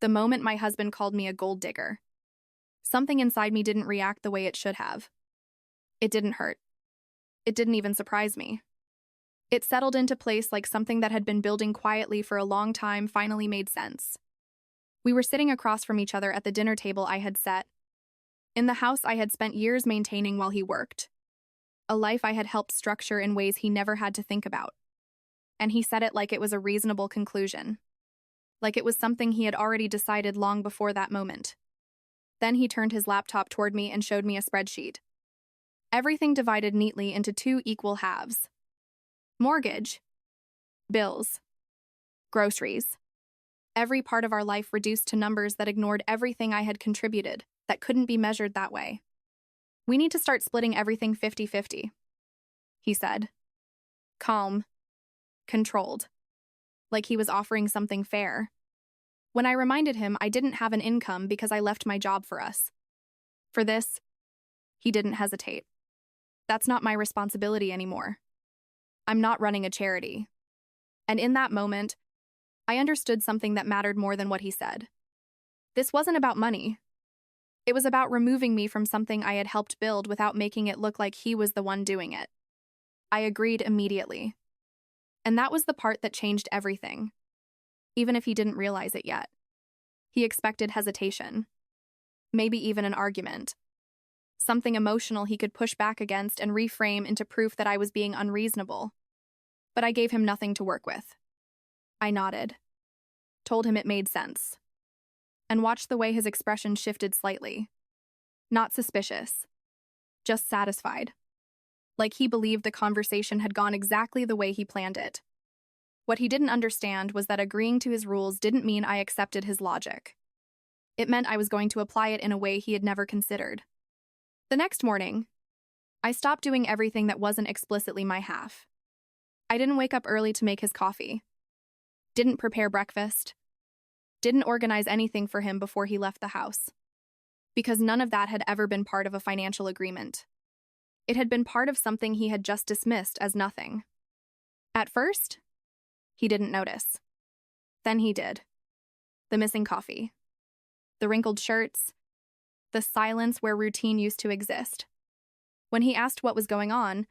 The moment my husband called me a gold digger, something inside me didn't react the way it should have. It didn't hurt. It didn't even surprise me. It settled into place like something that had been building quietly for a long time finally made sense. We were sitting across from each other at the dinner table I had set, in the house I had spent years maintaining while he worked, a life I had helped structure in ways he never had to think about. And he said it like it was a reasonable conclusion, like it was something he had already decided long before that moment. Then he turned his laptop toward me and showed me a spreadsheet. Everything divided neatly into two equal halves. Mortgage, bills, groceries. Every part of our life reduced to numbers that ignored everything I had contributed, that couldn't be measured that way. We need to start splitting everything 50-50, he said. Calm, controlled, like he was offering something fair. When I reminded him I didn't have an income because I left my job for us. For this, he didn't hesitate. That's not my responsibility anymore. I'm not running a charity. And in that moment, I understood something that mattered more than what he said. This wasn't about money. It was about removing me from something I had helped build without making it look like he was the one doing it. I agreed immediately. And that was the part that changed everything, even if he didn't realize it yet. He expected hesitation, maybe even an argument, something emotional he could push back against and reframe into proof that I was being unreasonable. But I gave him nothing to work with. I nodded, told him it made sense, and watched the way his expression shifted slightly. Not suspicious, just satisfied, like he believed the conversation had gone exactly the way he planned it. What he didn't understand was that agreeing to his rules didn't mean I accepted his logic. It meant I was going to apply it in a way he had never considered. The next morning, I stopped doing everything that wasn't explicitly my half. I didn't wake up early to make his coffee, didn't prepare breakfast, didn't organize anything for him before he left the house, because none of that had ever been part of a financial agreement. It had been part of something he had just dismissed as nothing. At first, he didn't notice. Then he did. The missing coffee, the wrinkled shirts, the silence where routine used to exist. When he asked what was going on,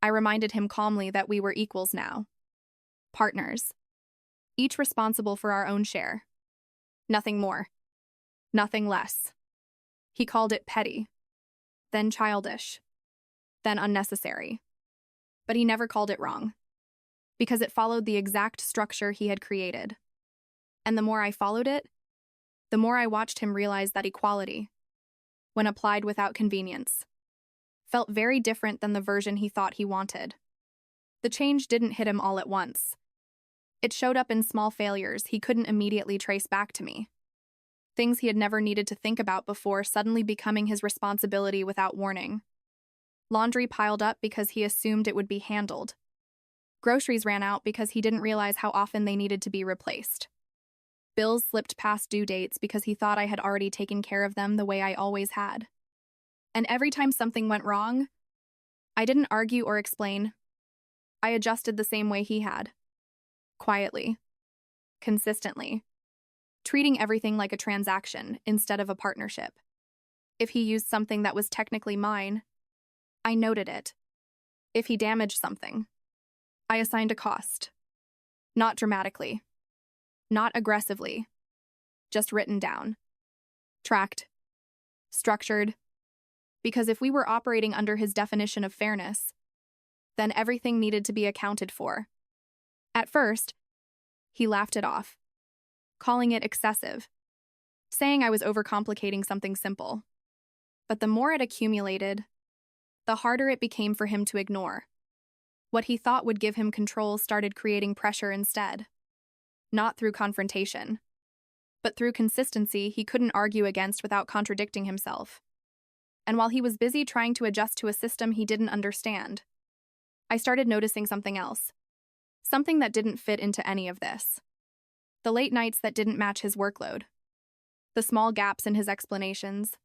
I reminded him calmly that we were equals now. Partners. Each responsible for our own share. Nothing more. Nothing less. He called it petty, then childish, then unnecessary. But he never called it wrong, because it followed the exact structure he had created. And the more I followed it, the more I watched him realize that equality, when applied without convenience, felt very different than the version he thought he wanted. The change didn't hit him all at once. It showed up in small failures he couldn't immediately trace back to me. Things he had never needed to think about before suddenly becoming his responsibility without warning. Laundry piled up because he assumed it would be handled. Groceries ran out because he didn't realize how often they needed to be replaced. Bills slipped past due dates because he thought I had already taken care of them the way I always had. And every time something went wrong, I didn't argue or explain. I adjusted the same way he had. Quietly. Consistently. Treating everything like a transaction instead of a partnership. If he used something that was technically mine, I noted it. If he damaged something, I assigned a cost. Not dramatically. Not aggressively. Just written down. Tracked. Structured. Because if we were operating under his definition of fairness, then everything needed to be accounted for. At first, he laughed it off, calling it excessive, saying I was overcomplicating something simple. But the more it accumulated, the harder it became for him to ignore. What he thought would give him control started creating pressure instead. Not through confrontation, but through consistency he couldn't argue against without contradicting himself. And while he was busy trying to adjust to a system he didn't understand, I started noticing something else. Something that didn't fit into any of this. The late nights that didn't match his workload. The small gaps in his explanations.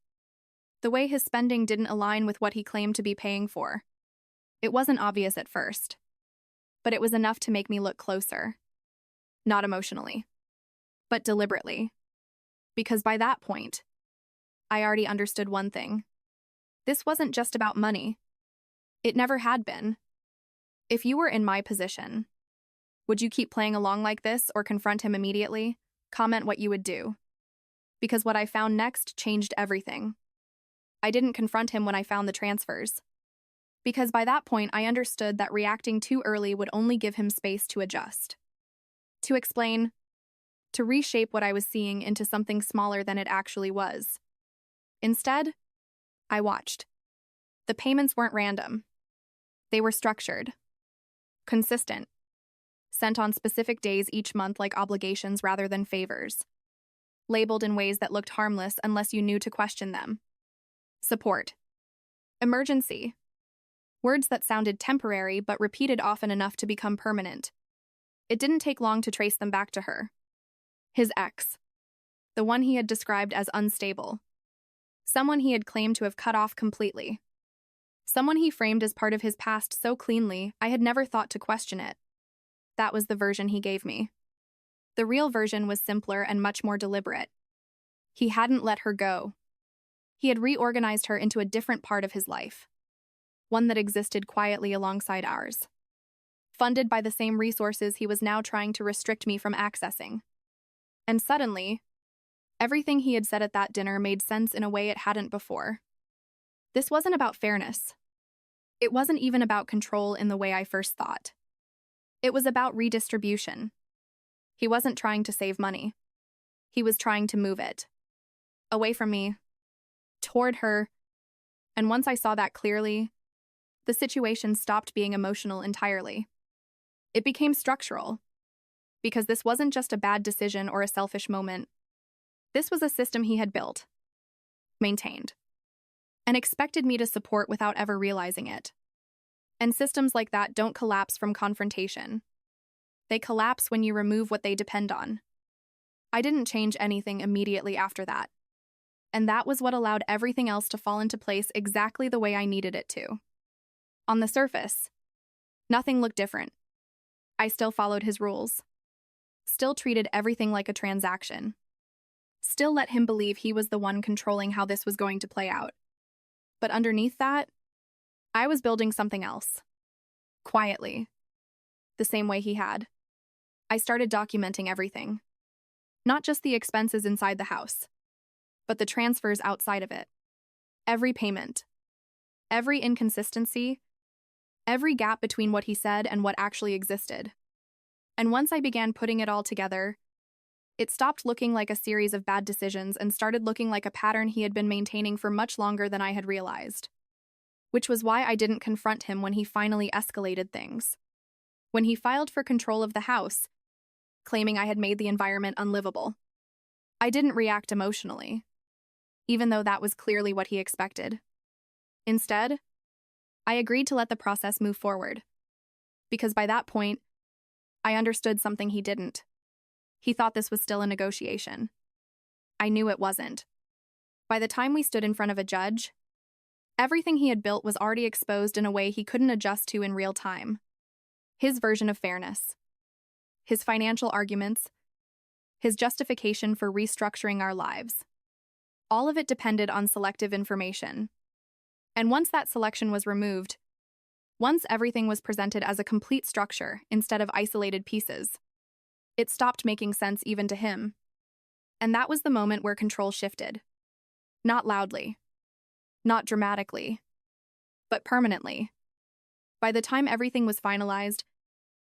The way his spending didn't align with what he claimed to be paying for. It wasn't obvious at first, but it was enough to make me look closer. Not emotionally, but deliberately. Because by that point, I already understood one thing. This wasn't just about money. It never had been. If you were in my position, would you keep playing along like this or confront him immediately? Comment what you would do. Because what I found next changed everything. I didn't confront him when I found the transfers. Because by that point, I understood that reacting too early would only give him space to adjust, to explain, to reshape what I was seeing into something smaller than it actually was. Instead, I watched. The payments weren't random. They were structured, consistent, sent on specific days each month like obligations rather than favors, labeled in ways that looked harmless unless you knew to question them. Support. Emergency. Words that sounded temporary but repeated often enough to become permanent. It didn't take long to trace them back to her. His ex. The one he had described as unstable. Someone he had claimed to have cut off completely. Someone he framed as part of his past so cleanly, I had never thought to question it. That was the version he gave me. The real version was simpler and much more deliberate. He hadn't let her go. He had reorganized her into a different part of his life. One that existed quietly alongside ours. Funded by the same resources he was now trying to restrict me from accessing. And suddenly, everything he had said at that dinner made sense in a way it hadn't before. This wasn't about fairness. It wasn't even about control in the way I first thought. It was about redistribution. He wasn't trying to save money. He was trying to move it. Away from me. Toward her. And once I saw that clearly, the situation stopped being emotional entirely. It became structural. Because this wasn't just a bad decision or a selfish moment. This was a system he had built, maintained, and expected me to support without ever realizing it. And systems like that don't collapse from confrontation. They collapse when you remove what they depend on. I didn't change anything immediately after that. And that was what allowed everything else to fall into place exactly the way I needed it to. On the surface, nothing looked different. I still followed his rules. Still treated everything like a transaction. Still let him believe he was the one controlling how this was going to play out. But underneath that, I was building something else. Quietly. The same way he had. I started documenting everything. Not just the expenses inside the house, but the transfers outside of it. Every payment. Every inconsistency. Every gap between what he said and what actually existed. And once I began putting it all together, it stopped looking like a series of bad decisions and started looking like a pattern he had been maintaining for much longer than I had realized. Which was why I didn't confront him when he finally escalated things. When he filed for control of the house, claiming I had made the environment unlivable. I didn't react emotionally, even though that was clearly what he expected. Instead, I agreed to let the process move forward. Because by that point, I understood something he didn't. He thought this was still a negotiation. I knew it wasn't. By the time we stood in front of a judge, everything he had built was already exposed in a way he couldn't adjust to in real time. His version of fairness. His financial arguments. His justification for restructuring our lives. All of it depended on selective information. And once that selection was removed, once everything was presented as a complete structure instead of isolated pieces, it stopped making sense even to him. And that was the moment where control shifted. Not loudly. Not dramatically. But permanently. By the time everything was finalized,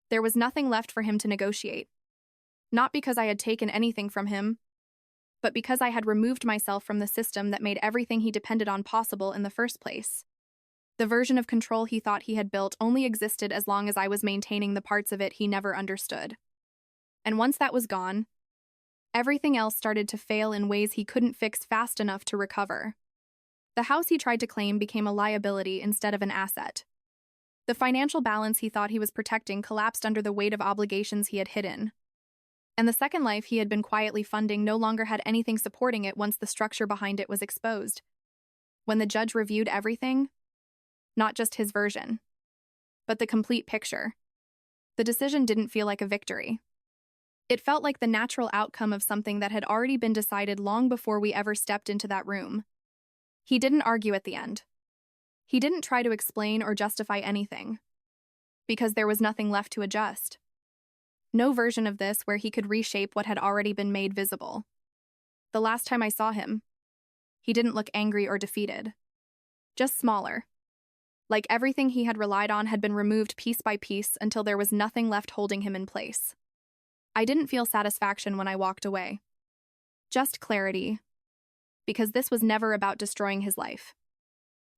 there was nothing left for him to negotiate. Not because I had taken anything from him, but because I had removed myself from the system that made everything he depended on possible in the first place. The version of control he thought he had built only existed as long as I was maintaining the parts of it he never understood. And once that was gone, everything else started to fail in ways he couldn't fix fast enough to recover. The house he tried to claim became a liability instead of an asset. The financial balance he thought he was protecting collapsed under the weight of obligations he had hidden. And the second life he had been quietly funding no longer had anything supporting it once the structure behind it was exposed. When the judge reviewed everything, not just his version, but the complete picture, the decision didn't feel like a victory. It felt like the natural outcome of something that had already been decided long before we ever stepped into that room. He didn't argue at the end. He didn't try to explain or justify anything, because there was nothing left to adjust. No version of this where he could reshape what had already been made visible. The last time I saw him, he didn't look angry or defeated. Just smaller. Like everything he had relied on had been removed piece by piece until there was nothing left holding him in place. I didn't feel satisfaction when I walked away. Just clarity. Because this was never about destroying his life.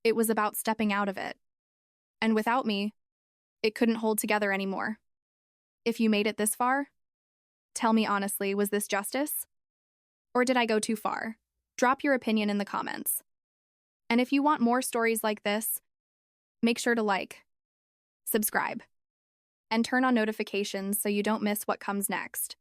It was about stepping out of it. And without me, it couldn't hold together anymore. If you made it this far, tell me honestly, was this justice? Or did I go too far? Drop your opinion in the comments. And if you want more stories like this, make sure to like, subscribe, and turn on notifications so you don't miss what comes next.